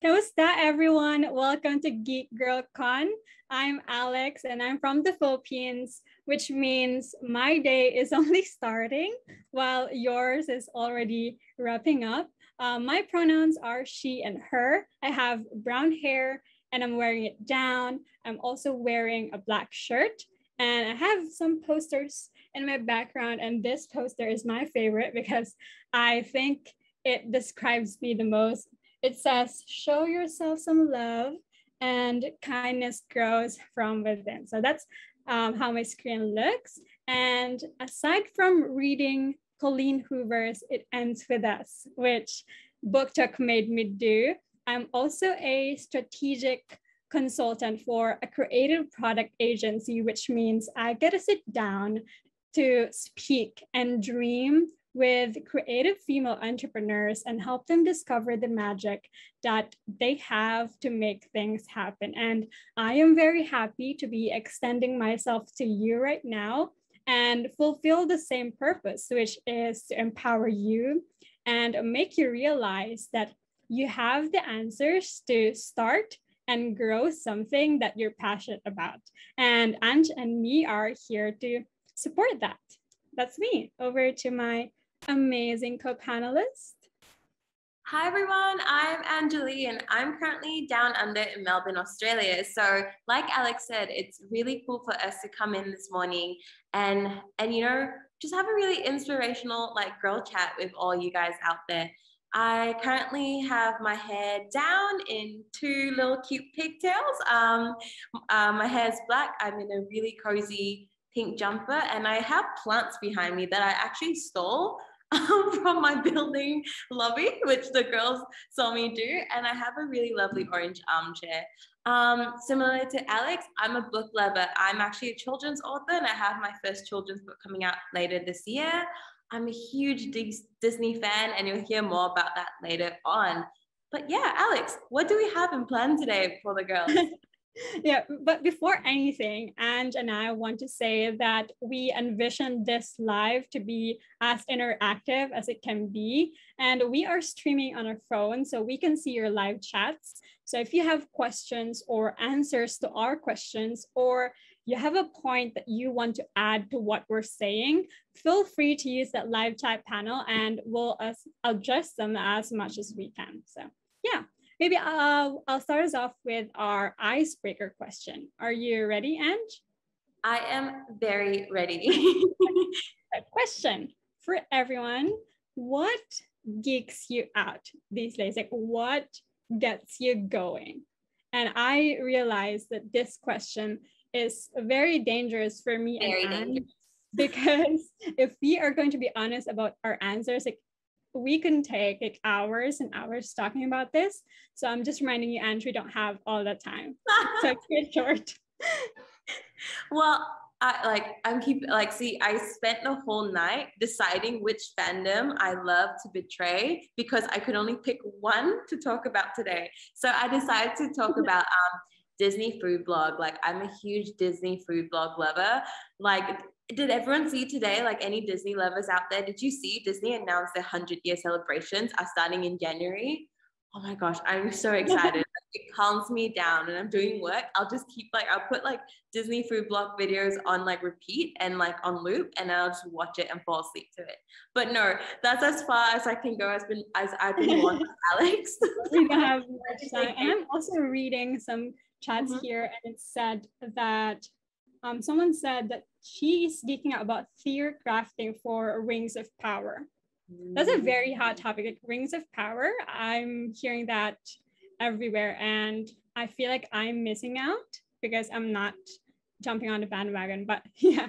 Kamusta everyone? Welcome to GeekGirlCon. I'm Alex and I'm from the Philippines, which means my day is only starting while yours is already wrapping up. My pronouns are she and her. I have brown hair and I'm wearing it down. I'm also wearing a black shirt and I have some posters in my background, and this poster is my favorite because I think it describes me the most. It says, show yourself some love and kindness grows from within. So that's how my screen looks. And aside from reading Colleen Hoover's It Ends With Us, which book talk made me do, I'm also a strategic consultant for a creative product agency, which means I get to sit down to speak and dream with creative female entrepreneurs and help them discover the magic that they have to make things happen. And I am very happy to be extending myself to you right now and fulfill the same purpose, which is to empower you and make you realize that you have the answers to start and grow something that you're passionate about. And Anj and me are here to support that. That's me. Over to my amazing co-panelist. Hi everyone, I'm Anjali and I'm currently down under in Melbourne, Australia. So like Alex said, it's really cool for us to come in this morning and you know, just have a really inspirational like girl chat with all you guys out there. I currently have my hair down in two little cute pigtails. My hair is black. I'm in a really cozy pink jumper and I have plants behind me that I actually stole from my building lobby, which the girls saw me do. And I have a really lovely orange armchair. Similar to Alex, I'm a book lover. I'm actually a children's author and I have my first children's book coming out later this year. I'm a huge Disney fan and you'll hear more about that later on. But yeah, Alex, what do we have in plan today for the girls? Yeah, but before anything, Ange and I want to say that we envision this live to be as interactive as it can be. And we are streaming on our phone so we can see your live chats. So if you have questions or answers to our questions, or you have a point that you want to add to what we're saying, feel free to use that live chat panel and we'll address them as much as we can. So yeah. Maybe I'll start us off with our icebreaker question. Are you ready, Ange? I am very ready. A question for everyone. What geeks you out these days? Like what gets you going? And I realized that this question is very dangerous for me and Ange, because if we are going to be honest about our answers, like we can take like hours and hours talking about this. So I'm just reminding you, Ange, we don't have all that time. So keep it short. Well, I spent the whole night deciding which fandom I love to betray because I could only pick one to talk about today. So I decided to talk about Disney food blog. Like I'm a huge Disney food blog lover. Like, did everyone see today, like any Disney lovers out there? Did you see Disney announced their 100-year celebrations are starting in January? Oh my gosh, I'm so excited. It calms me down and I'm doing work. I'll just keep I'll put like Disney food blog videos on like repeat and like on loop and I'll just watch it and fall asleep to it. But no, that's as far as I can go as I've been warned by Alex. We don't have much time. And I'm also reading some chats here and it said that someone said that she's geeking out about theory crafting for Rings of Power. That's a very hot topic, like Rings of Power. I'm hearing that everywhere and I feel like I'm missing out because I'm not jumping on the bandwagon. But yeah,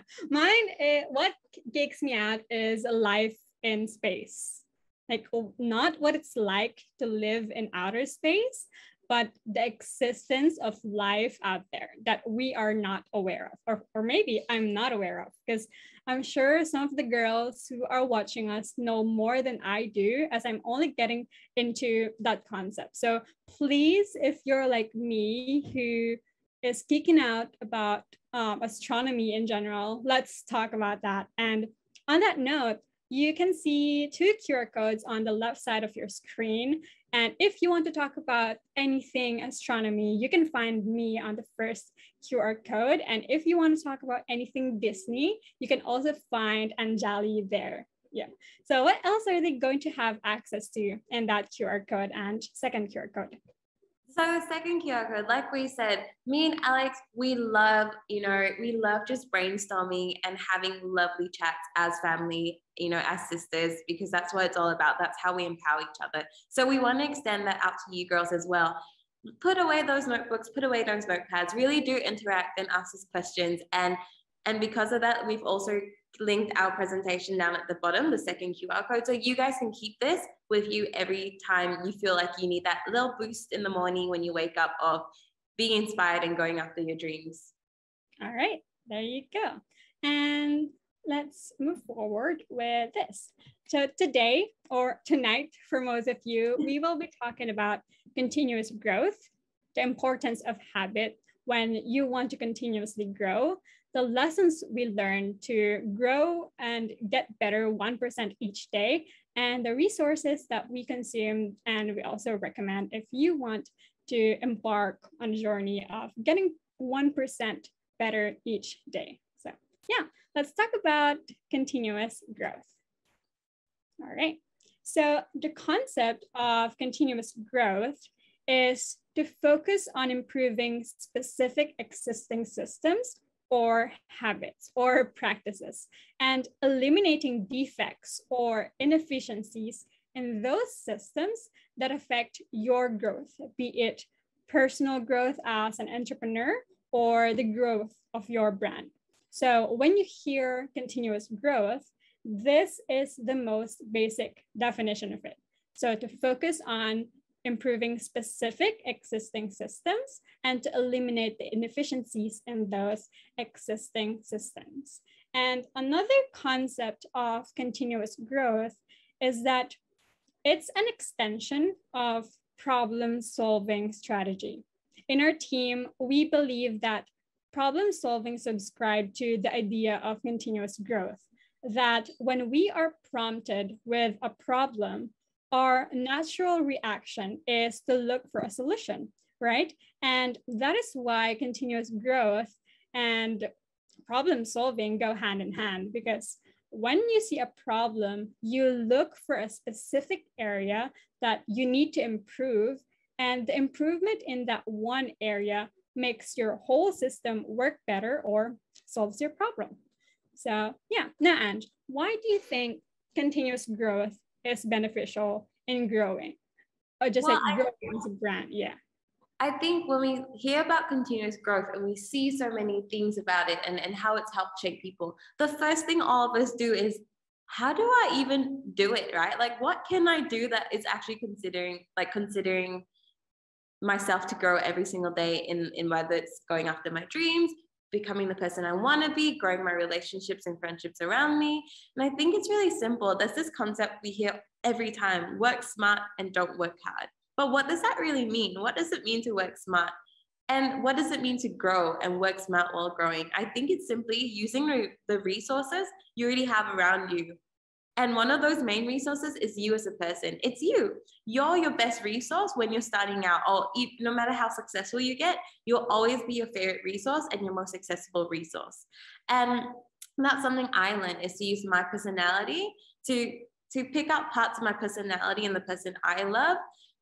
what geeks me out is life in space. Like not what it's like to live in outer space, but the existence of life out there that we are not aware of, or maybe I'm not aware of, because I'm sure some of the girls who are watching us know more than I do, as I'm only getting into that concept. So please, if you're like me, who is geeking out about astronomy in general, let's talk about that. And on that note, you can see two QR codes on the left side of your screen. And if you want to talk about anything astronomy, you can find me on the first QR code. And if you want to talk about anything Disney, you can also find Anjali there. Yeah. So what else are they going to have access to in that QR code and second QR code? So the second QR code, like we said, me and Alex, we love just brainstorming and having lovely chats as family, as sisters, because that's what it's all about. That's how we empower each other. So we want to extend that out to you girls as well. Put away those notebooks, put away those notepads, really do interact and ask us questions. And because of that, we've also linked our presentation down at the bottom, the second QR code. So you guys can keep this with you every time you feel like you need that little boost in the morning when you wake up of being inspired and going after your dreams. All right, there you go. And let's move forward with this. So today, or tonight for most of you, we will be talking about continuous growth, the importance of habit when you want to continuously grow, the lessons we learn to grow and get better 1% each day, and the resources that we consume and we also recommend if you want to embark on a journey of getting 1% better each day. So yeah, let's talk about continuous growth. All right, so the concept of continuous growth is to focus on improving specific existing systems or habits or practices and eliminating defects or inefficiencies in those systems that affect your growth, be it personal growth as an entrepreneur or the growth of your brand. So when you hear continuous growth, this is the most basic definition of it. So to focus on improving specific existing systems and to eliminate the inefficiencies in those existing systems. And another concept of continuous growth is that it's an extension of problem-solving strategy. In our team, we believe that problem-solving subscribe to the idea of continuous growth, that when we are prompted with a problem, our natural reaction is to look for a solution, right? And that is why continuous growth and problem solving go hand in hand, because when you see a problem, you look for a specific area that you need to improve, and the improvement in that one area makes your whole system work better or solves your problem. So yeah, now Ange, why do you think continuous growth is beneficial in growing, or just like growing as a brand? Yeah, I think when we hear about continuous growth and we see so many things about it and how it's helped shape people, the first thing all of us do is, how do I even do it, right? Like, what can I do that is actually considering myself to grow every single day in whether it's going after my dreams, becoming the person I want to be, growing my relationships and friendships around me. And I think it's really simple. There's this concept we hear every time: work smart and don't work hard. But what does that really mean? What does it mean to work smart? And what does it mean to grow and work smart while growing? I think it's simply using the resources you already have around you. And one of those main resources is you as a person. It's you. You're your best resource when you're starting out, or no matter how successful you get, you'll always be your favorite resource and your most accessible resource. And that's something I learned, is to use my personality to pick out parts of my personality and the person I love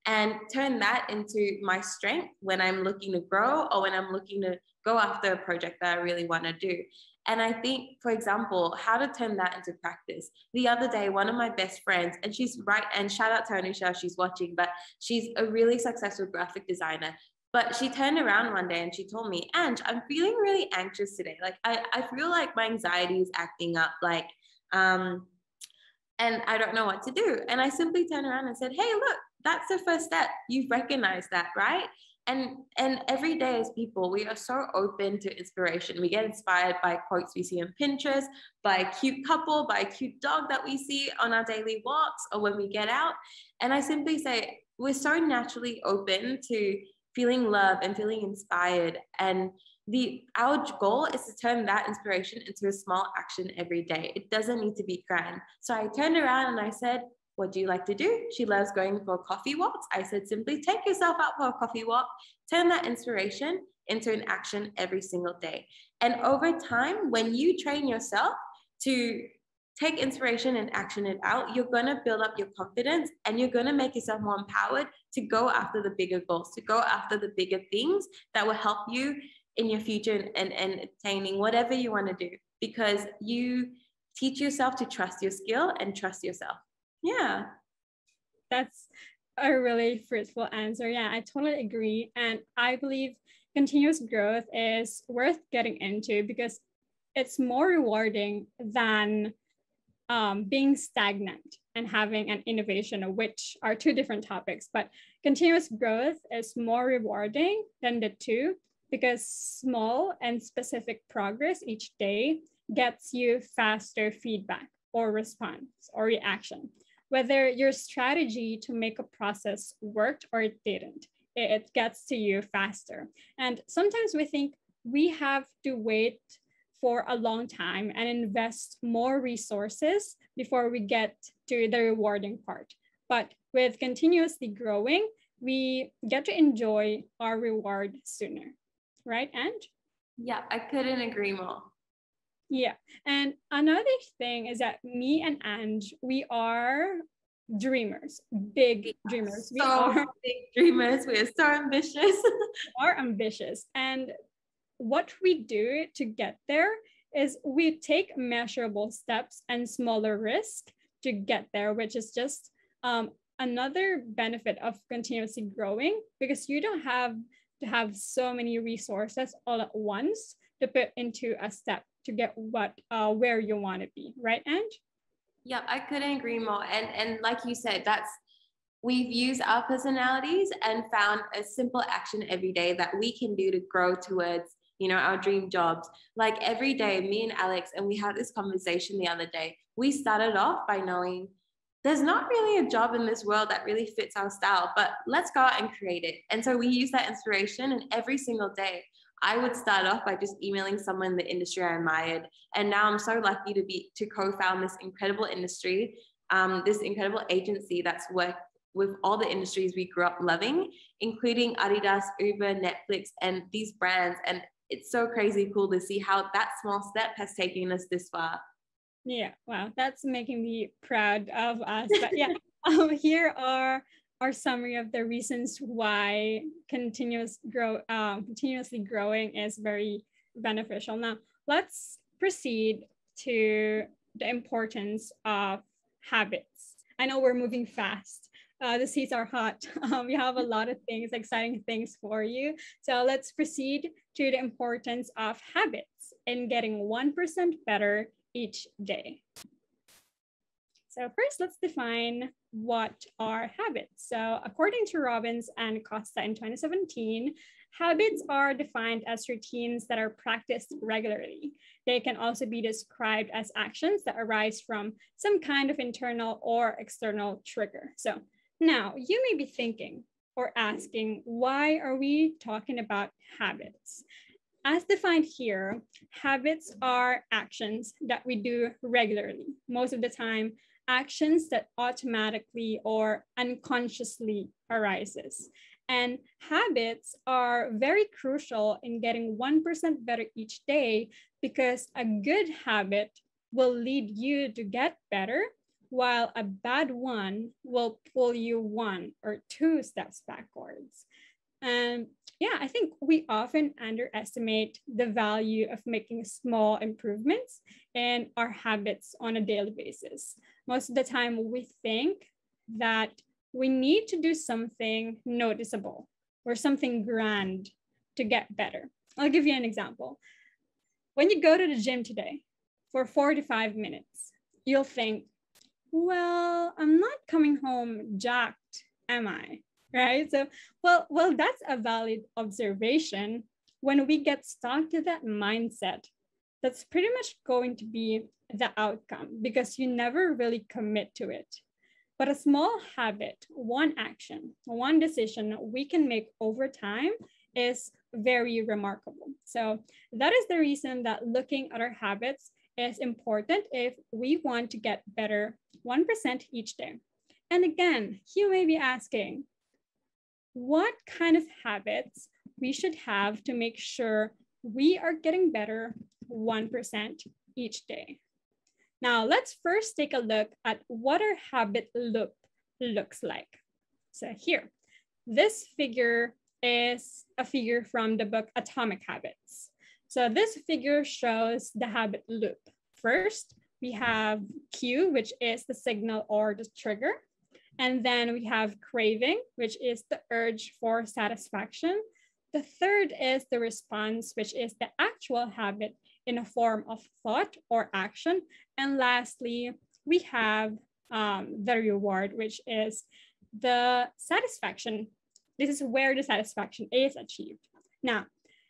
and turn that into my strength when I'm looking to grow or when I'm looking to go after a project that I really want to do. And I think, for example, how to turn that into practice. The other day, one of my best friends, and she's right, and shout out to Anusha, she's watching, but she's a really successful graphic designer. But she turned around one day and she told me, Ange, I'm feeling really anxious today. Like, I feel like my anxiety is acting up, and I don't know what to do. And I simply turned around and said, hey, look, that's the first step. You've recognized that, right? And every day as people, we are so open to inspiration. We get inspired by quotes we see on Pinterest, by a cute couple, by a cute dog that we see on our daily walks or when we get out. And I simply say, we're so naturally open to feeling love and feeling inspired. And our goal is to turn that inspiration into a small action every day. It doesn't need to be grand. So I turned around and I said, what do you like to do? She loves going for coffee walks. I said, simply take yourself out for a coffee walk, turn that inspiration into an action every single day. And over time, when you train yourself to take inspiration and action it out, you're going to build up your confidence and you're going to make yourself more empowered to go after the bigger goals, to go after the bigger things that will help you in your future and attaining whatever you want to do, because you teach yourself to trust your skill and trust yourself. Yeah. That's a really fruitful answer. Yeah, I totally agree. And I believe continuous growth is worth getting into because it's more rewarding than being stagnant and having an innovation, which are two different topics. But continuous growth is more rewarding than the two because small and specific progress each day gets you faster feedback or response or reaction. Whether your strategy to make a process worked or it didn't, it gets to you faster. And sometimes we think we have to wait for a long time and invest more resources before we get to the rewarding part. But with continuously growing, we get to enjoy our reward sooner, right, Ange? Yeah, I couldn't agree more. Yeah, and another thing is that me and Ange, we are dreamers, big dreamers. We are big dreamers. We are so ambitious. We are ambitious. And what we do to get there is we take measurable steps and smaller risk to get there, which is just another benefit of continuously growing, because you don't have to have so many resources all at once to put into a step to get where you want to be, right, Ange? Yeah, I couldn't agree more. And like you said, we've used our personalities and found a simple action every day that we can do to grow towards, our dream jobs. Like every day, me and Alex, and we had this conversation the other day, we started off by knowing there's not really a job in this world that really fits our style, but let's go out and create it. And so we use that inspiration, and every single day, I would start off by just emailing someone in the industry I admired. And now I'm so lucky to co-found this incredible industry, this incredible agency that's worked with all the industries we grew up loving, including Adidas, Uber, Netflix, and these brands. And it's so crazy cool to see how that small step has taken us this far. Yeah, wow, that's making me proud of us. But yeah, here are our summary of the reasons why continuously growing is very beneficial. Now, let's proceed to the importance of habits. I know we're moving fast. The seats are hot. We have a lot of exciting things for you. So let's proceed to the importance of habits in getting 1% better each day. So first, let's define what are habits. So according to Robbins and Costa in 2017, habits are defined as routines that are practiced regularly. They can also be described as actions that arise from some kind of internal or external trigger. So now you may be thinking or asking, why are we talking about habits? As defined here, habits are actions that we do regularly, most of the time, actions that automatically or unconsciously arises. And habits are very crucial in getting 1% better each day, because a good habit will lead you to get better, while a bad one will pull you 1 or 2 steps backwards. And yeah, I think we often underestimate the value of making small improvements in our habits on a daily basis. Most of the time, we think that we need to do something noticeable or something grand to get better. I'll give you an example. When you go to the gym today for 45 minutes, you'll think, well, I'm not coming home jacked, am I? Right? So, well, that's a valid observation. When we get stuck to that mindset, that's pretty much going to be the outcome, because you never really commit to it. But a small habit, one action, one decision we can make over time is very remarkable. So that is the reason that looking at our habits is important if we want to get better 1% each day. And again, you may be asking, what kind of habits we should have to make sure we are getting better 1% each day? Now, let's first take a look at what our habit loop looks like. So here, this figure is a figure from the book Atomic Habits. So this figure shows the habit loop. First, we have cue, which is the signal or the trigger. And then we have craving, which is the urge for satisfaction. The third is the response, which is the actual habit in a form of thought or action. And lastly, we have the reward, which is the satisfaction. This is where the satisfaction is achieved. Now,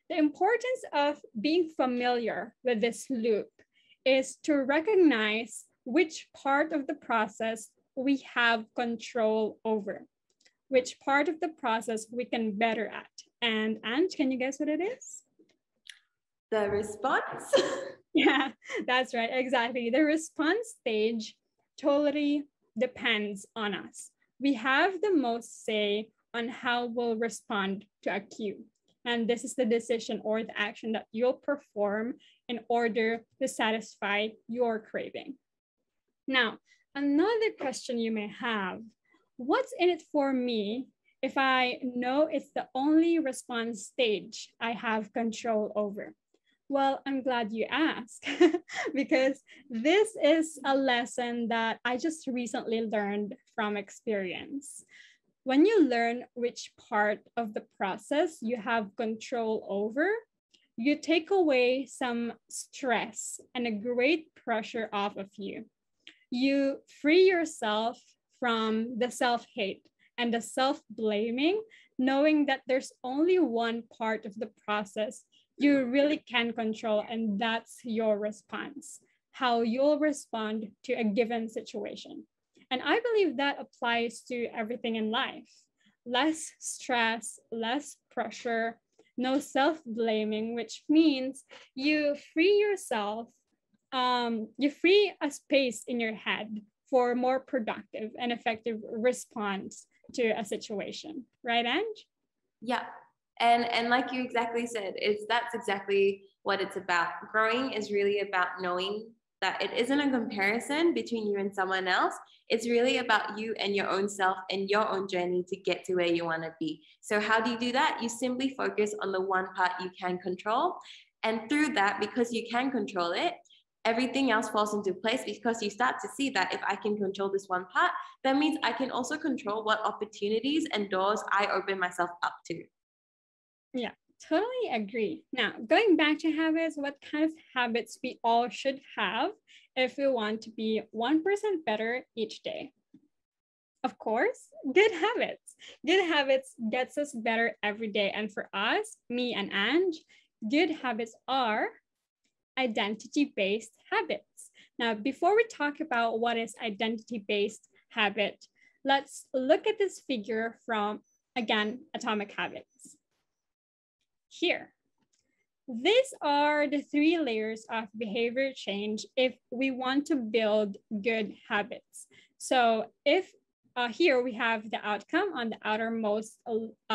the importance of being familiar with this loop is to recognize which part of the process we have control over, which part of the process we can better at. And Ange, can you guess what it is? The response? Yeah, that's right, exactly. The response stage totally depends on us. We have the most say on how we'll respond to a cue. And this is the decision or the action that you'll perform in order to satisfy your craving. Now, another question you may have, what's in it for me if I know it's the only response stage I have control over? Well, I'm glad you asked because this is a lesson that I just recently learned from experience. When you learn which part of the process you have control over, you take away some stress and a great pressure off of you. You free yourself from the self-hate and the self-blaming, knowing that there's only one part of the process you really can control, and that's your response, how you'll respond to a given situation. And I believe that applies to everything in life. Less stress, less pressure, no self-blaming, which means you free yourself, you free a space in your head for more productive and effective response to a situation. Right, Ange? Yeah. And like you exactly said, that's exactly what it's about. Growing is really about knowing that it isn't a comparison between you and someone else. It's really about you and your own self and your own journey to get to where you want to be. So how do you do that? You simply focus on the one part you can control. And through that, because you can control it, everything else falls into place, because you start to see that if I can control this one part, that means I can also control what opportunities and doors I open myself up to. Yeah, totally agree. Now, going back to habits, what kind of habits we all should have if we want to be 1% better each day? Of course, good habits. Good habits gets us better every day. And for us, me and Ange, good habits are identity-based habits. Now, before we talk about what is identity-based habit, let's look at this figure from, again, Atomic Habits. Here, these are the 3 layers of behavior change if we want to build good habits. So if here we have the outcome on the outermost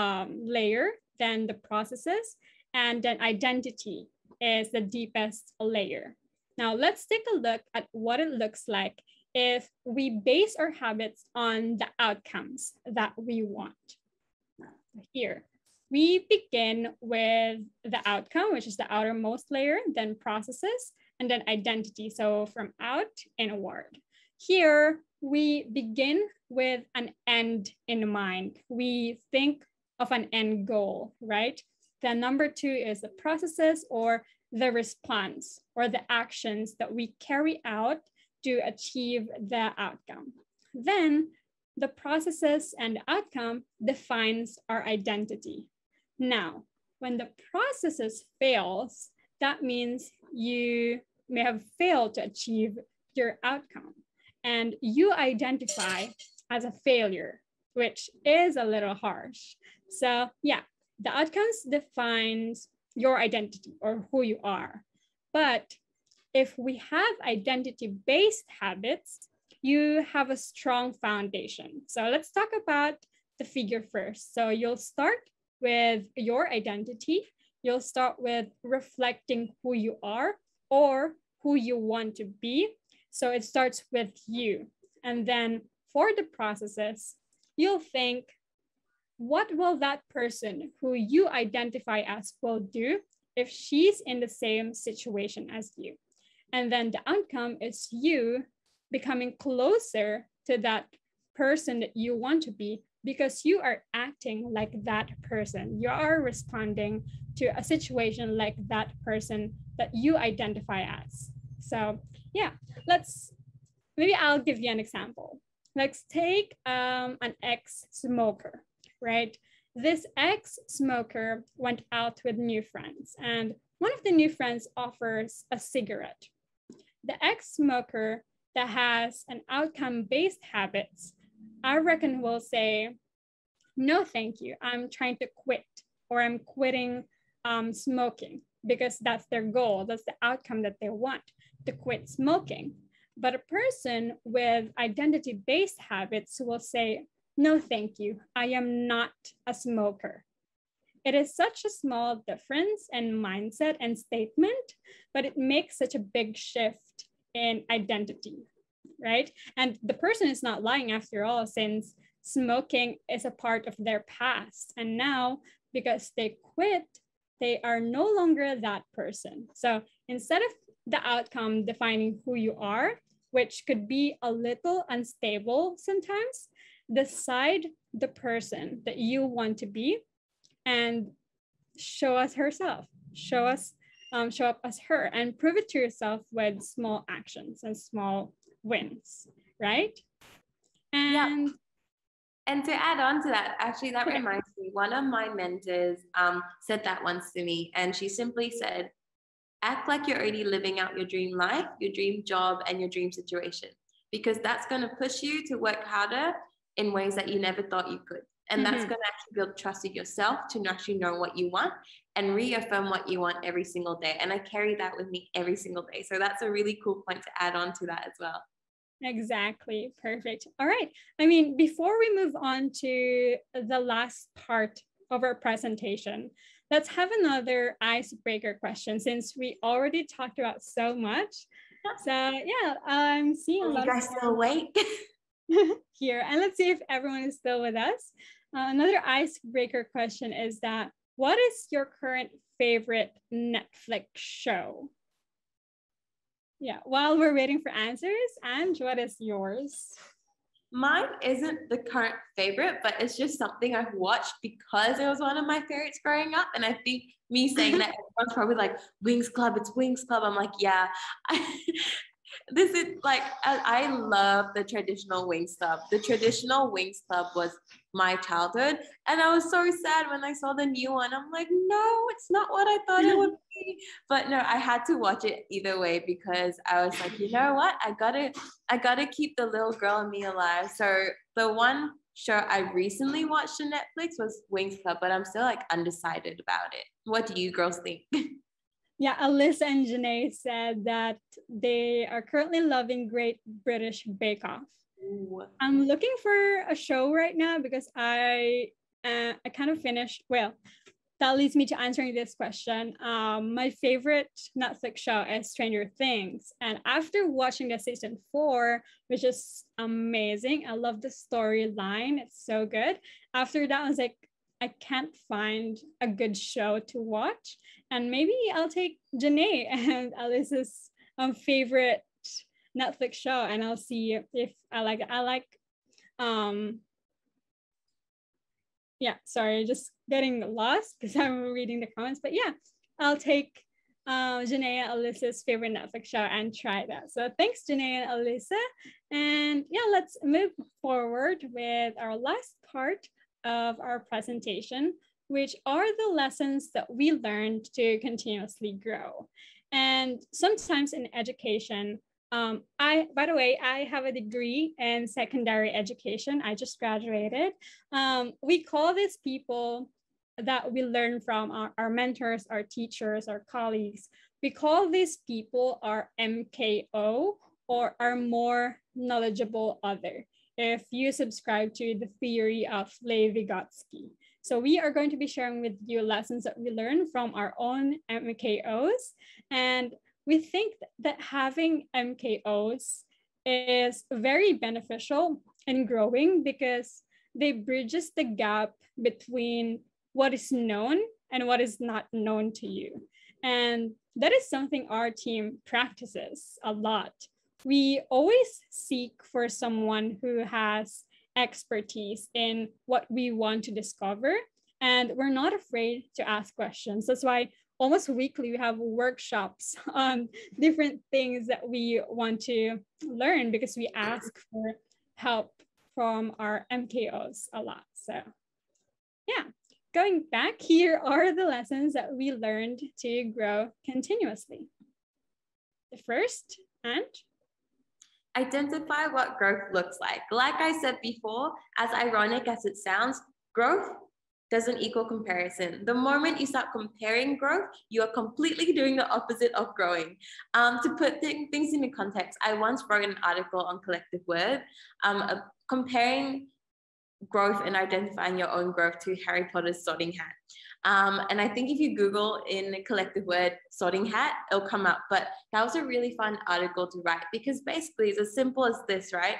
layer, then the processes, and then identity is the deepest layer. Now let's take a look at what it looks like if we base our habits on the outcomes that we want. Here, we begin with the outcome, which is the outermost layer, then processes, and then identity. So from out inward. Here, we begin with an end in mind. We think of an end goal, right? Then number 2 is the processes or the response or the actions that we carry out to achieve the outcome. Then the processes and outcome defines our identity. Now, when the processes fails, that means you may have failed to achieve your outcome and you identify as a failure, which is a little harsh. So yeah, the outcomes defines your identity or who you are. But if we have identity-based habits, you have a strong foundation. So let's talk about the figure first. So you'll start with your identity. You'll start with reflecting who you are or who you want to be. So it starts with you. And then for the processes, you'll think, what will that person who you identify as will do if she's in the same situation as you? And then the outcome is you becoming closer to that person that you want to be, because you are acting like that person. You are responding to a situation like that person that you identify as. So yeah, maybe I'll give you an example. Let's take an ex-smoker, right? This ex-smoker went out with new friends, and one of the new friends offers a cigarette. The ex-smoker that has an outcome-based habits, I reckon will say, no, thank you. I'm trying to quit, or I'm quitting smoking, because that's their goal. That's the outcome that they want, to quit smoking. But a person with identity-based habits will say, no, thank you. I am not a smoker. It is such a small difference in mindset and statement, but it makes such a big shift in identity, right? And the person is not lying after all, since smoking is a part of their past. And now, because they quit, they are no longer that person. So instead of the outcome defining who you are, which could be a little unstable sometimes, decide the person that you want to be and show us herself, show up as her, and prove it to yourself with small actions and small wins, right? And yeah. And to add on to that, actually, that reminds me, one of my mentors said that once to me, and she simply said, act like you're already living out your dream life, your dream job, and your dream situation, because that's going to push you to work harder in ways that you never thought you could. And that's going to actually build trust in yourself to actually know what you want and reaffirm what you want every single day. And I carry that with me every single day. So that's a really cool point to add on to that as well. Exactly. Perfect. All right. I mean, before we move on to the last part of our presentation, let's have another icebreaker question, since we already talked about so much. So yeah, I'm seeing a lot of still awake here, and let's see if everyone is still with us. Another icebreaker question is that, what is your current favorite Netflix show? Yeah, while we're waiting for answers, Ange, what is yours? Mine isn't the current favorite, but it's just something I've watched because it was one of my favorites growing up. And I think me saying that, everyone's probably like, Wings Club, it's Wings Club. I'm like, yeah. This is like, I love the traditional Wings Club. The traditional Wings Club was my childhood. And I was so sad when I saw the new one. I'm like, no, it's not what I thought it would be. But no, I had to watch it either way, because I was like, you know what? I gotta keep the little girl in me alive. So the one show I recently watched on Netflix was Wings Club, but I'm still like undecided about it. What do you girls think? Yeah, Alyssa and Janae said that they are currently loving Great British Bake Off. Ooh. I'm looking for a show right now because I kind of finished, well, that leads me to answering this question. My favorite Netflix show is Stranger Things. And after watching the season 4, which is amazing, I love the storyline. It's so good. After that, I was like, I can't find a good show to watch. And maybe I'll take Janae and Alyssa's favorite Netflix show, and I'll see if I like it. Yeah, sorry, just getting lost because I'm reading the comments. But yeah, I'll take Janae and Alyssa's favorite Netflix show and try that. So thanks, Janae and Alyssa. And yeah, let's move forward with our last part of our presentation, which are the lessons that we learned to continuously grow. And sometimes in education, by the way, I have a degree in secondary education. I just graduated. We call these people that we learn from, our mentors, our teachers, our colleagues. We call these people our MKO, or our more knowledgeable other, if you subscribe to the theory of Levi-Vygotsky. So we are going to be sharing with you lessons that we learned from our own MKOs. And we think that having MKOs is very beneficial in growing because they bridges the gap between what is known and what is not known to you. And that is something our team practices a lot. We always seek for someone who has expertise in what we want to discover, and we're not afraid to ask questions. That's why almost weekly we have workshops on different things that we want to learn, because we ask for help from our MKOs a lot. So yeah, going back, here are the lessons that we learned to grow continuously. The first, and identify what growth looks like. Like I said before, as ironic as it sounds, growth doesn't equal comparison. The moment you start comparing growth, you are completely doing the opposite of growing. To put things into context, I once wrote an article on Collective Word, comparing growth and identifying your own growth to Harry Potter's sorting hat. And I think if you Google in Collective Word sorting hat, it'll come up. But that was a really fun article to write, because basically it's as simple as this, right?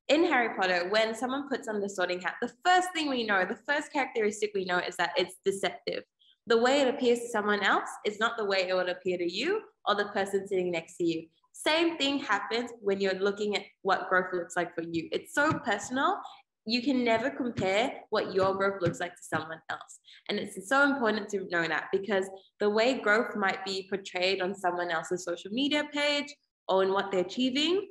In Harry Potter, when someone puts on the sorting hat, the first thing we know, the first characteristic we know is that it's deceptive. The way it appears to someone else is not the way it would appear to you or the person sitting next to you. Same thing happens when you're looking at what growth looks like for you. It's so personal. You can never compare what your growth looks like to someone else. And it's so important to know that, because the way growth might be portrayed on someone else's social media page or in what they're achieving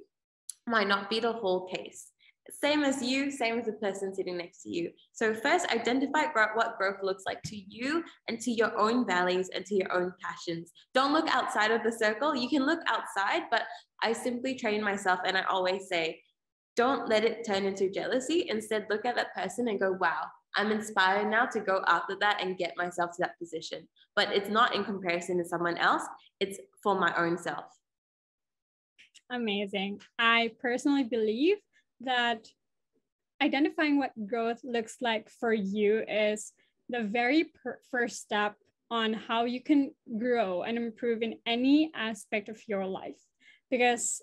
might not be the whole case. Same as you, same as the person sitting next to you. So first, identify what growth looks like to you and to your own values and to your own passions. Don't look outside of the circle. You can look outside, but I simply train myself, and I always say, don't let it turn into jealousy. Instead, look at that person and go, wow, I'm inspired now to go after that and get myself to that position. But it's not in comparison to someone else. It's for my own self. Amazing. I personally believe that identifying what growth looks like for you is the very first step on how you can grow and improve in any aspect of your life. Because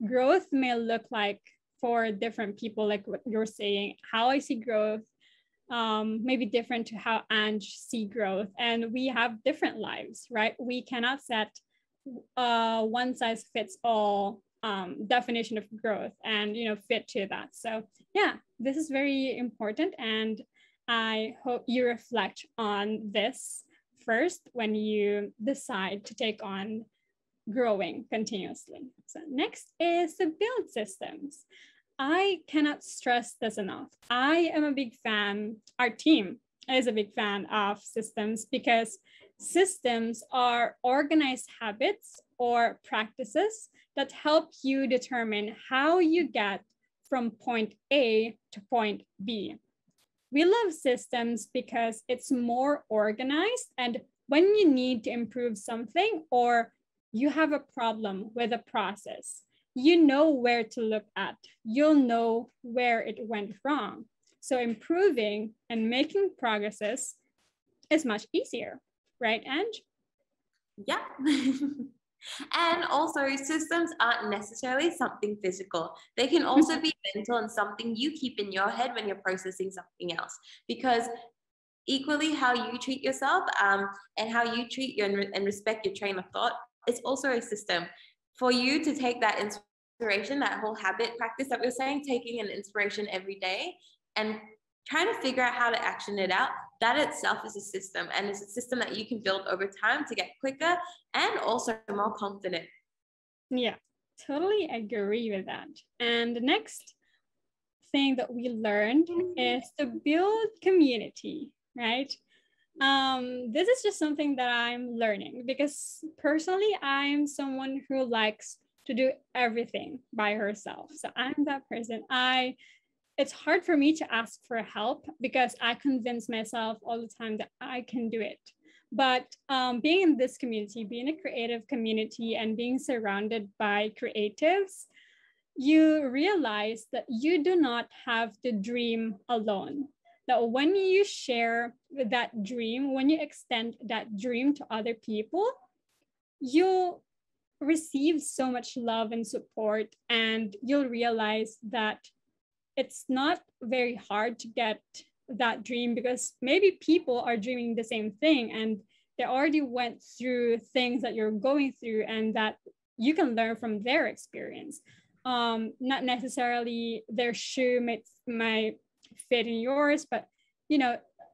growth may look like, for different people, like what you're saying, how I see growth may be different to how Ange see growth. And we have different lives, right? We cannot set one size fits all definition of growth and, fit to that. So yeah, this is very important. And I hope you reflect on this first when you decide to take on growing continuously. So next is to build systems. I cannot stress this enough. I am a big fan, our team is a big fan of systems, because systems are organized habits or practices that help you determine how you get from point A to point B. We love systems because it's more organized, and when you need to improve something or you have a problem with a process, you know where to look at. You'll know where it went wrong. So improving and making progresses is much easier, right, Ange? Yeah. And also, systems aren't necessarily something physical. They can also be mental and something you keep in your head when you're processing something else. Because equally, how you treat yourself and how you treat and respect your train of thought is also a system. For you to take that inspiration, that whole habit practice that we're saying, taking an inspiration every day and trying to figure out how to action it out, that itself is a system. And it's a system that you can build over time to get quicker and also more confident. Yeah, totally agree with that. And the next thing that we learned is to build community, right? This is just something that I'm learning, because personally, I'm someone who likes to do everything by herself. So I'm that person. It's hard for me to ask for help because I convince myself all the time that I can do it. But being in this community, being a creative community and being surrounded by creatives you realize that you do not have to dream alone. That when you share that dream, when you extend that dream to other people, you'll receive so much love and support, and you'll realize that it's not very hard to get that dream, because maybe people are dreaming the same thing and they already went through things that you're going through, and that you can learn from their experience. Not necessarily their shoe might fit in yours, but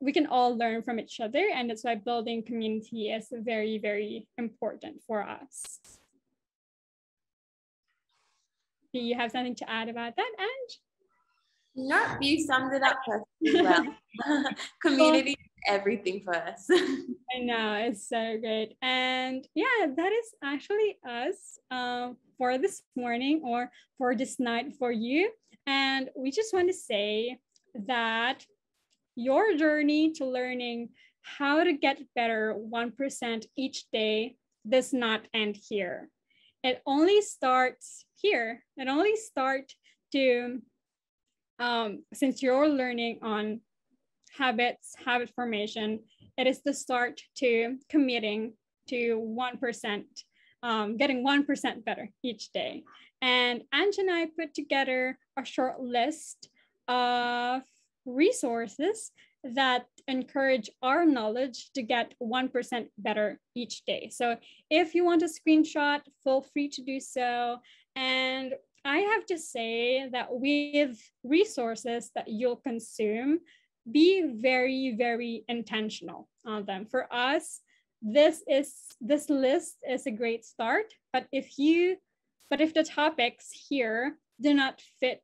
we can all learn from each other, and that's why building community is very, very important for us. Do you have something to add about that, Ange? No, you summed it up perfectly well. Community is everything for us. I know, it's so great. And yeah, that is actually us for this morning, or for this night for you. And we just want to say that your journey to learning how to get better 1% each day does not end here. It only starts here. It only starts to, since you're learning on habit formation, it is the start to committing to 1%, getting 1% better each day. And Ange and I put together a short list of resources that encourage our knowledge to get 1% better each day. So if you want a screenshot, feel free to do so. And I have to say that with resources that you'll consume, be very, very intentional on them. For us, this list is a great start, but if the topics here do not fit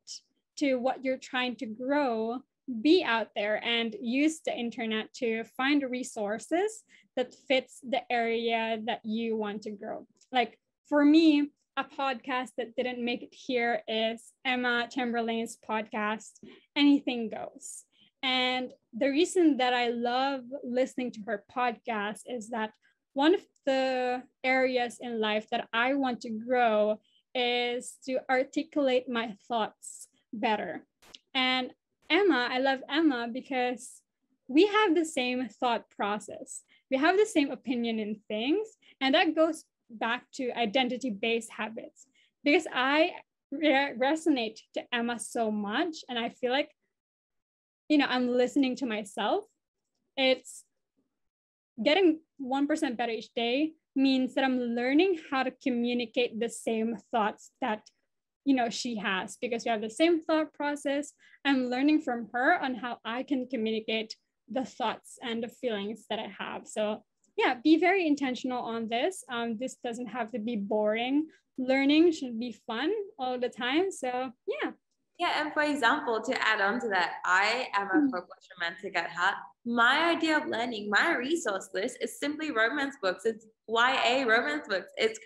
to what you're trying to grow, be out there and use the internet to find resources that fits the area that you want to grow. Like for me, a podcast that didn't make it here is Emma Chamberlain's podcast, Anything Goes. And the reason that I love listening to her podcast is that one of the areas in life that I want to grow is to articulate my thoughts better. And Emma, I love Emma because we have the same thought process. We have the same opinion in things. And that goes back to identity-based habits, because I resonate to Emma so much. And I feel like, I'm listening to myself. It's getting 1% better each day means that I'm learning how to communicate the same thoughts that she has, because we have the same thought process. I'm learning from her on how I can communicate the thoughts and the feelings that I have. So yeah, be very intentional on this. This doesn't have to be boring. Learning should be fun all the time. So yeah. Yeah, and for example, to add on to that, I am a folklore romantic at heart. My idea of learning, my resource list is simply romance books. It's YA romance books. It's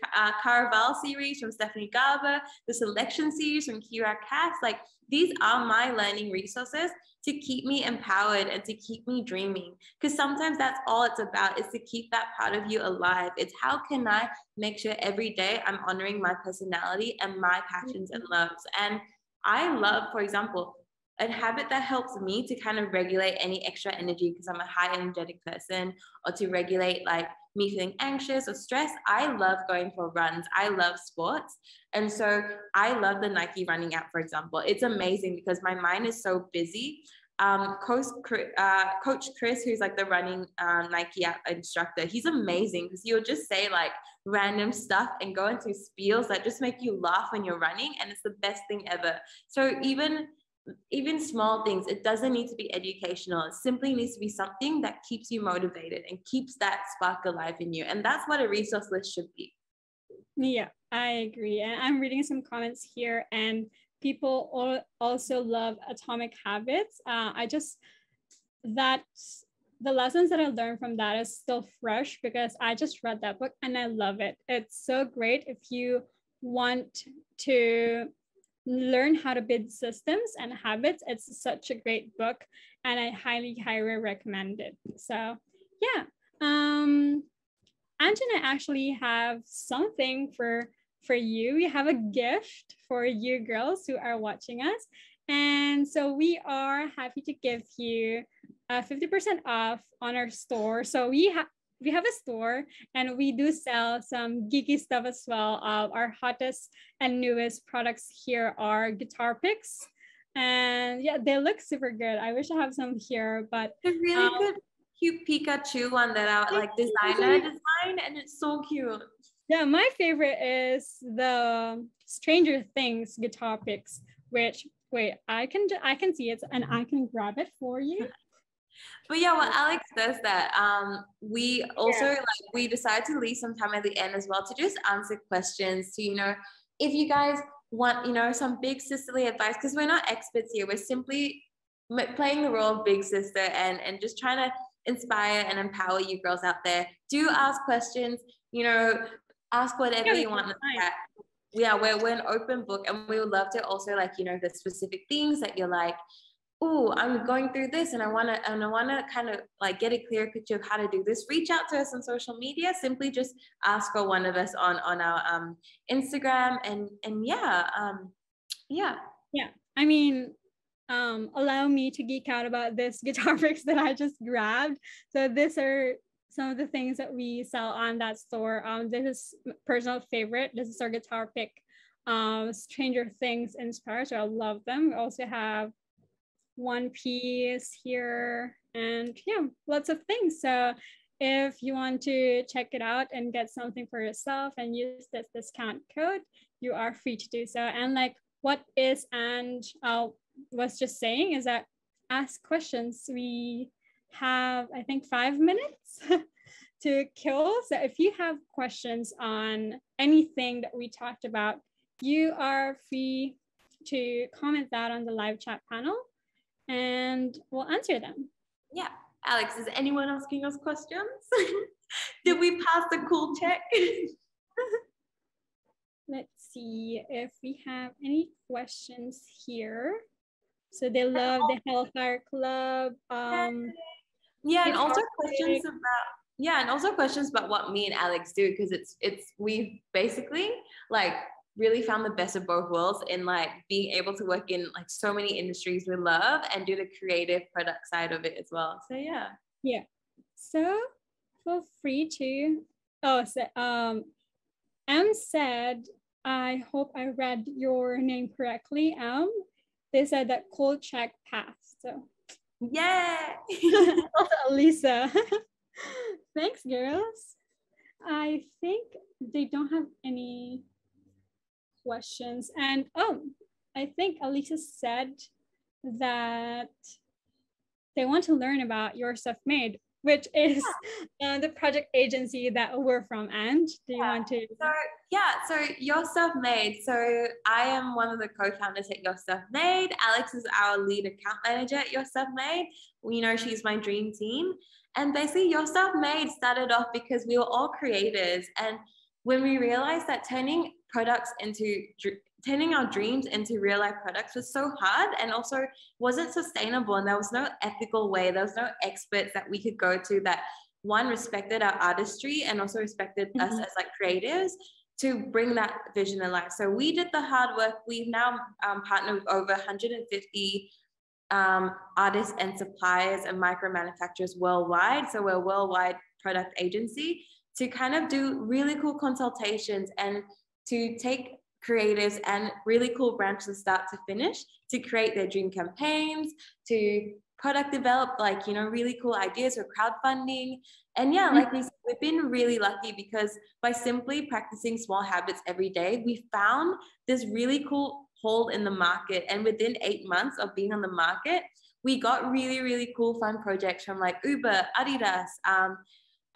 Caraval series from Stephanie Garber, the Selection series from Kira Cass. Like, these are my learning resources to keep me empowered and to keep me dreaming. Because sometimes that's all it's about, is to keep that part of you alive. It's how can I make sure every day I'm honoring my personality and my passions and loves. And I love, for example, a habit that helps me to kind of regulate any extra energy, because I'm a high energetic person, or to regulate like me feeling anxious or stressed. I love going for runs. I love sports. And so I love the Nike running app, for example. It's amazing because my mind is so busy. Coach Chris, who's like the running Nike app instructor, he's amazing because he'll just say like random stuff and go into spiels that just make you laugh when you're running, and it's the best thing ever. So even small things, it doesn't need to be educational. It simply needs to be something that keeps you motivated and keeps that spark alive in you. And that's what a resource list should be. Yeah, I agree. And I'm reading some comments here, and people also love Atomic Habits. The lessons that I learned from that is still fresh because I just read that book and I love it. It's so great if you want to learn how to build systems and habits. It's such a great book and I highly recommend it. So yeah, Ange and I actually have something for for you. We have a gift for you girls who are watching us. And so we are happy to give you 50% off on our store. So we have a store and we do sell some geeky stuff as well. Our hottest and newest products here are guitar picks. And yeah, they look super good. I wish I have some here, but a really good cute Pikachu one that our like designer designed, and it's so cute. Yeah, my favorite is the Stranger Things guitar picks, which wait, I can see it and I can grab it for you. But yeah, what Alex does that, we also we decide to leave some time at the end as well to just answer questions to, if you guys want, some big sisterly advice, because we're not experts here. We're simply playing the role of big sister and just trying to inspire and empower you girls out there. Do ask questions, ask whatever you want. Yeah, we're an open book, and we would love to also the specific things that you're like, oh, I'm going through this and I want to kind of get a clear picture of how to do this. Reach out to us on social media. Simply just ask for one of us on our Instagram and yeah. I mean, allow me to geek out about this guitar picks that I just grabbed. So these are some of the things that we sell on that store. This is personal favorite. This is our guitar pick, Stranger Things inspired. So I love them. We also have One Piece here, and yeah, lots of things. So if you want to check it out and get something for yourself and use this discount code, you are free to do so. And what is and was just saying is that ask questions. We have, I think, 5 minutes to kill. So if you have questions on anything that we talked about, you are free to comment that on the live chat panel and we'll answer them. Yeah. Alex, is anyone asking us questions? Did we pass the cool check? Let's see if we have any questions here. So they love the Hellfire Club. Yeah, and also questions about what me and Alex do, because we basically really found the best of both worlds in being able to work in so many industries we love and do the creative product side of it as well. So yeah. So feel free to M said, I hope I read your name correctly. They said that cold check passed. So yeah. Lisa. Thanks, girls. I think they don't have any questions. And I think Alisa said that they want to learn about Your Stuff Made, which is the project agency that we're from. And do you want to? So Your Stuff Made. So I am one of the co-founders at Your Stuff Made. Alex is our lead account manager at Your Stuff Made. She's my dream team. And basically Your Stuff Made started off because we were all creators. And when we realized that turning our dreams into real life products was so hard and also wasn't sustainable, and there was no ethical way, there was no experts that we could go to that one respected our artistry and also respected us as creatives to bring that vision in life. So we did the hard work. We've now partnered with over 150 artists and suppliers and micro manufacturers worldwide. So we're a worldwide product agency to kind of do really cool consultations and to take creatives and really cool brands from start to finish to create their dream campaigns, to product develop really cool ideas for crowdfunding. And we've been really lucky because by simply practicing small habits every day, we found this really cool hole in the market. And within 8 months of being on the market, we got really, really cool fun projects from Uber, Adidas,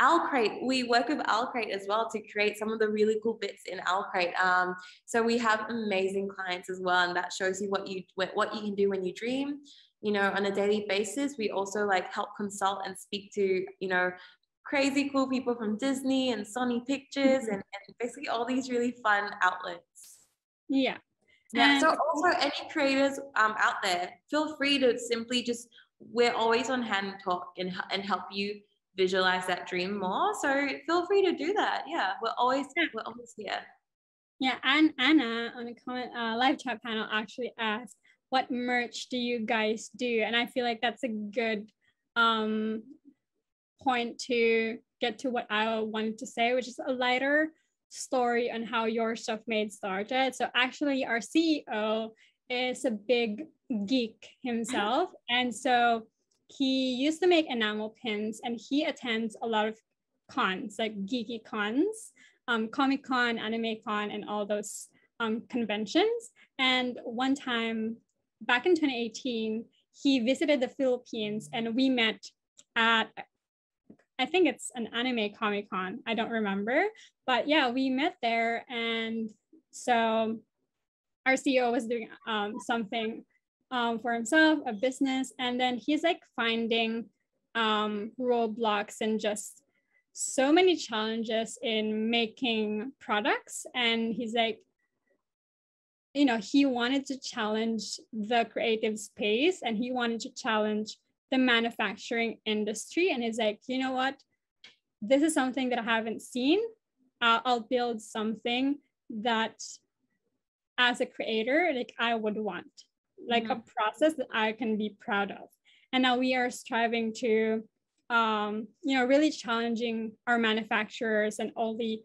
Alcrate. We work with Alcrate as well to create some of the really cool bits in Alcrate. So we have amazing clients as well, and that shows you what you can do when you dream. On a daily basis, we also help consult and speak to crazy cool people from Disney and Sony Pictures and basically all these really fun outlets. Yeah. So also any creators out there, feel free to simply we're always on hand to talk and help you visualize that dream more. So feel free to do that. Yeah, we're always here. Yeah, and Anna on a comment live chat panel actually asked, what merch do you guys do? And I feel like that's a good point to get to what I wanted to say, which is a lighter story on how Your Stuff Made started. So actually our CEO is a big geek himself. And so he used to make enamel pins, and he attends a lot of cons, like geeky cons, Comic Con, Anime Con, and all those conventions. And one time back in 2018, he visited the Philippines, and we met at, I think it's an anime Comic Con. I don't remember, but yeah, we met there. And so our CEO was doing something for himself, a business, and then he's like finding roadblocks and just so many challenges in making products. And he's like, you know, he wanted to challenge the creative space, and he wanted to challenge the manufacturing industry. And he's like, you know what, this is something that I haven't seen. I'll build something that as a creator, like I would want, like a process that I can be proud of. And now we are striving to, you know, really challenging our manufacturers and all the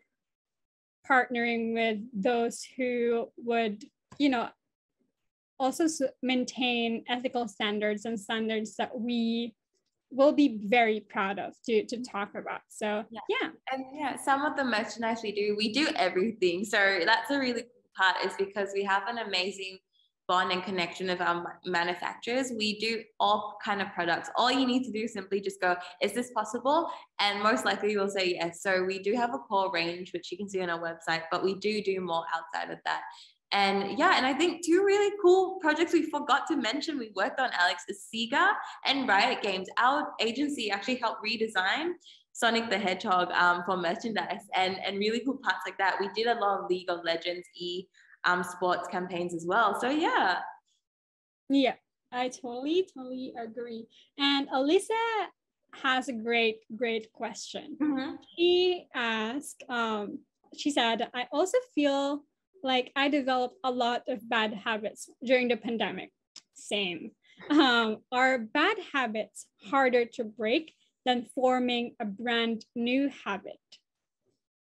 partnering with those who would, you know, also maintain ethical standards and standards that we will be very proud of to talk about. So yeah. And yeah, some of the merchandise we do everything. So that's a really cool part, is because we have an amazing bond and connection of our manufacturers. We do all kind of products. All you need to do is simply just go, is this possible? And most likely we'll say yes. So we do have a core range, which you can see on our website, but we do more outside of that. And yeah, and I think two really cool projects we forgot to mention we worked on, Alex, is Sega and Riot Games. Our agency actually helped redesign Sonic the Hedgehog for merchandise and really cool parts like that. We did a lot of League of Legends sports campaigns as well. So yeah. Yeah, I totally agree. And Alyssa has a great question. She asked, she said, I also feel like I developed a lot of bad habits during the pandemic. Same. Are bad habits harder to break than forming a brand new habit?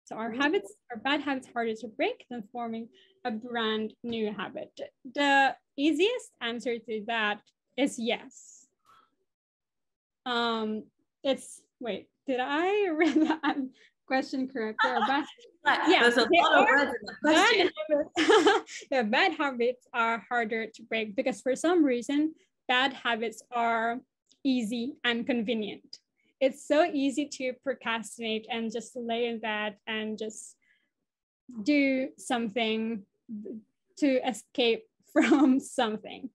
So our bad habits harder to break than forming a brand new habit. The easiest answer to that is yes. It's, wait, did I read that question correctly? Yeah, there's a lot of words in the question. Yeah, bad habits are harder to break because for some reason, bad habits are easy and convenient. It's so easy to procrastinate and just lay in bed and just do something to escape from something.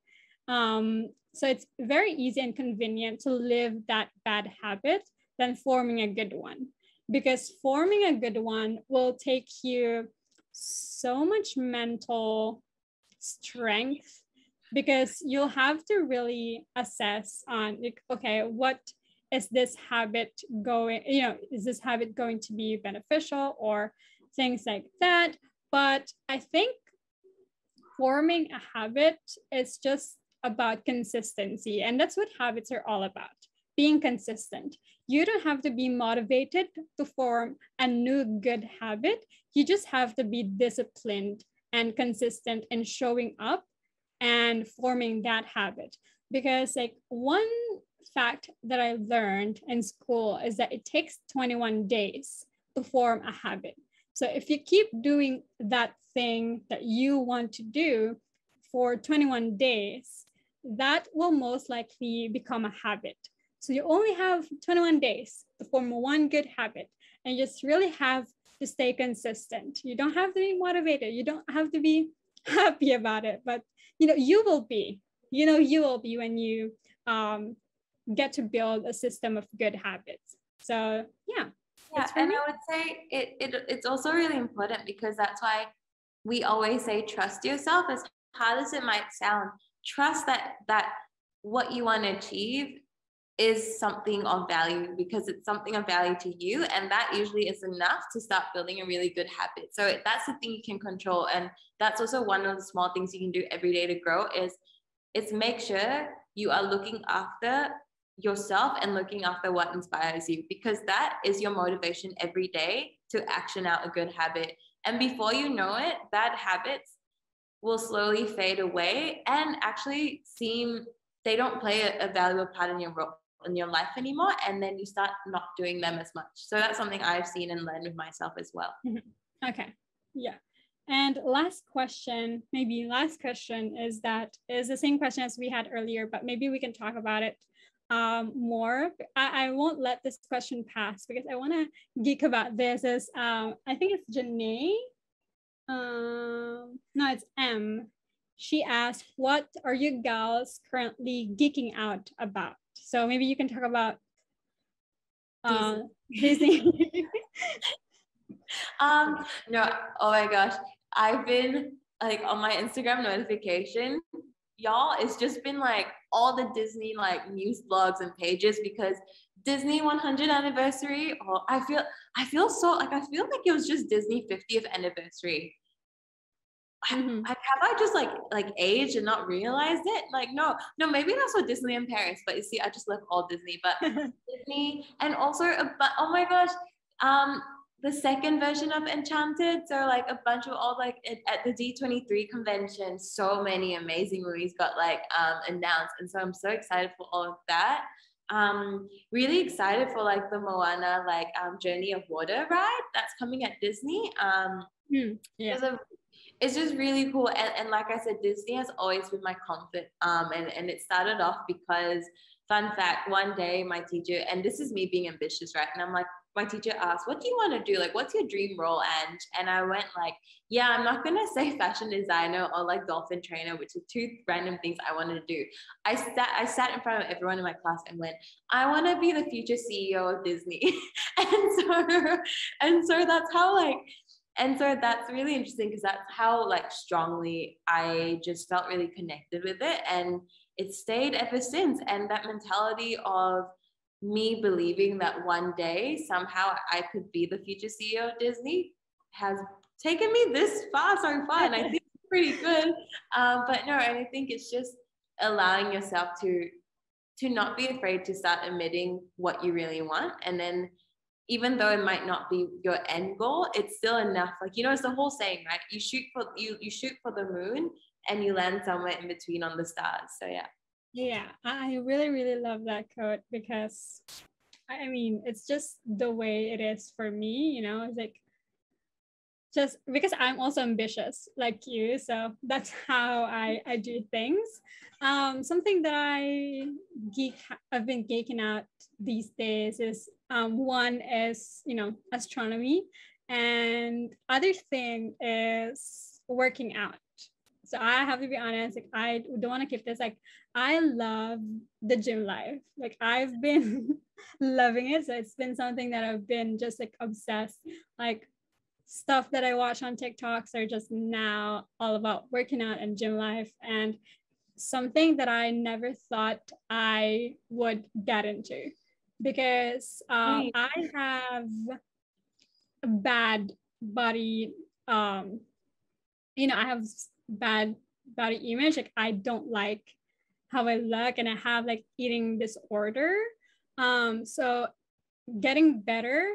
So it's very easy and convenient to live that bad habit than forming a good one, because forming a good one will take you so much mental strength, because you'll have to really assess on, like, okay, what is this habit going, you know, is this habit going to be beneficial or things like that. But I think forming a habit is just about consistency. And that's what habits are all about, being consistent. You don't have to be motivated to form a new good habit. You just have to be disciplined and consistent in showing up and forming that habit. Because like one fact that I learned in school is that it takes 21 days to form a habit. So if you keep doing that thing that you want to do for 21 days, that will most likely become a habit. So you only have 21 days to form one good habit, and you just really have to stay consistent. You don't have to be motivated. You don't have to be happy about it, but you will be when you get to build a system of good habits. So yeah. Yeah, and I would say it's also really important, because that's why we always say trust yourself. As hard as it might sound, trust that what you want to achieve is something of value, because it's something of value to you, and that usually is enough to start building a really good habit. So that's the thing you can control, and that's also one of the small things you can do every day to grow is make sure you are looking after yourself and looking after what inspires you, because that is your motivation every day to action out a good habit. And before you know it, bad habits will slowly fade away and actually they don't play a valuable part in your life anymore, and then you start not doing them as much. So that's something I've seen and learned with myself as well. Okay, yeah. And last question is the same question as we had earlier, but maybe we can talk about it more. I won't let this question pass because I want to geek about this. I think it's Janae. No, it's M. She asked, what are you gals currently geeking out about? So maybe you can talk about Disney. No, oh my gosh. I've been like on my Instagram notification, y'all, it's just been like all the Disney like news blogs and pages, because Disney 100th anniversary. Oh, I feel like it was just Disney 50th anniversary. Have I just like aged and not realized it? Like, no, maybe that's what Disney in Paris, but you see, I just love all Disney, but Disney, and also, oh my gosh, the second version of Enchanted. So like a bunch of all like at the D23 convention, so many amazing movies got like announced. And so I'm so excited for all of that. Really excited for like the Moana, like Journey of Water ride that's coming at Disney. Yeah. It's just really cool. And like I said, Disney has always been my comfort. And it started off because, fun fact, one day my teacher, and this is me being ambitious, right? And I'm like, my teacher asked, what do you want to do? Like, what's your dream role? And I went like, yeah, I'm not going to say fashion designer or like dolphin trainer, which are two random things I wanted to do. I sat in front of everyone in my class and went, I want to be the future CEO of Disney. and so that's how like, and so that's really interesting, because that's how like strongly I just felt really connected with it, and it stayed ever since. And that mentality of me believing that one day somehow I could be the future CEO of Disney has taken me this far so far, and I think it's pretty good. But no, and I think it's just allowing yourself to not be afraid to start admitting what you really want, and then even though it might not be your end goal, it's still enough. Like, you know, it's the whole saying, right? You shoot for the moon and you land somewhere in between on the stars. So yeah. Yeah, I really, really love that quote, because I mean, it's just the way it is for me, you know, it's like, just because I'm also ambitious like you. So that's how I do things. Something that I've been geeking out these days is one is, you know, astronomy, and other thing is working out. So I have to be honest, like I don't want to keep this, like I love the gym life. Like I've been loving it. So it's been something that I've been just like obsessed. Like stuff that I watch on TikToks are just now all about working out and gym life, and something that I never thought I would get into, because I have a bad body, you know, I have bad body image. Like I don't like how I look, and I have like eating disorder. So getting better,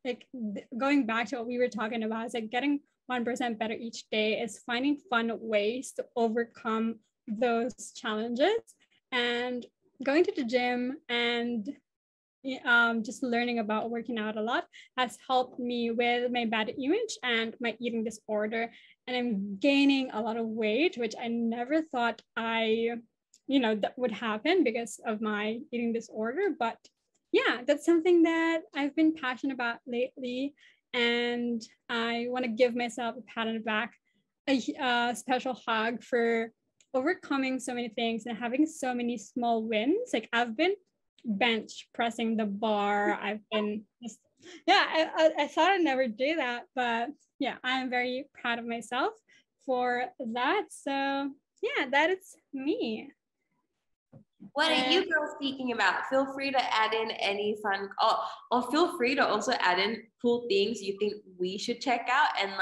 like going back to what we were talking about, is like getting 1% better each day, is finding fun ways to overcome those challenges, and going to the gym and just learning about working out a lot has helped me with my bad image and my eating disorder. And I'm gaining a lot of weight, which I never thought that would happen because of my eating disorder. But yeah, that's something that I've been passionate about lately. And I want to give myself a pat on the back, a special hug for overcoming so many things and having so many small wins. Like I've been bench pressing the bar. I've been I thought I'd never do that, but yeah, I'm very proud of myself for that. So yeah, that is me. What are you girls speaking about? Feel free to add in any fun, or feel free to also add in cool things you think we should check out and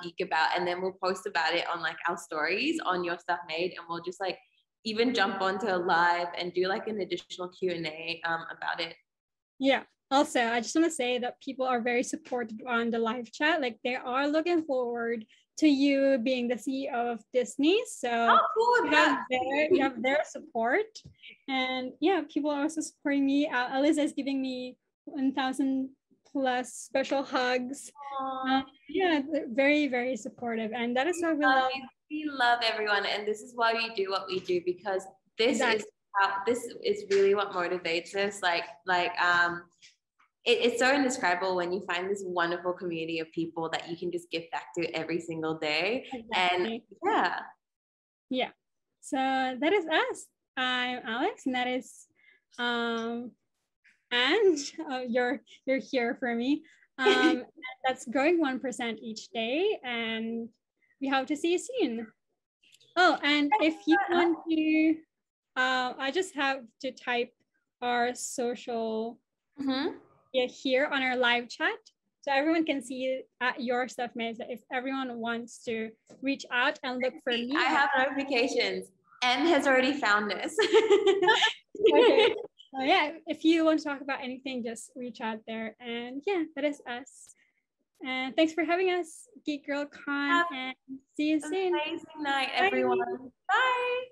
geek about, and then we'll post about it on like our stories on Your Stuff Made, and we'll just like even jump onto a live and do like an additional Q&A about it. Yeah. Also, I just want to say that people are very supportive on the live chat. Like they are looking forward to you being the CEO of Disney. So cool. you have their support. And yeah, people are also supporting me. Alyssa is giving me 1,000 plus special hugs. Yeah, very, very supportive. And that is what we love. We love everyone. And this is why we do what we do, because this is really what motivates us. It's so indescribable when you find this wonderful community of people that you can just give back to every single day. Exactly. And yeah. So that is us. I'm Alex, and that is Ange. You're here for me. That's growing 1% each day, and we hope to see you soon. Oh, and if you want to, I just have to type our social. Here on our live chat, so everyone can see Your Stuff Made. So if everyone wants to reach out and look for me, I have notifications. M has already found us. Okay. Yeah, if you want to talk about anything, just reach out there. And yeah, that is us. And thanks for having us, GeekGirlCon, and see you soon. Amazing night, everyone. Bye.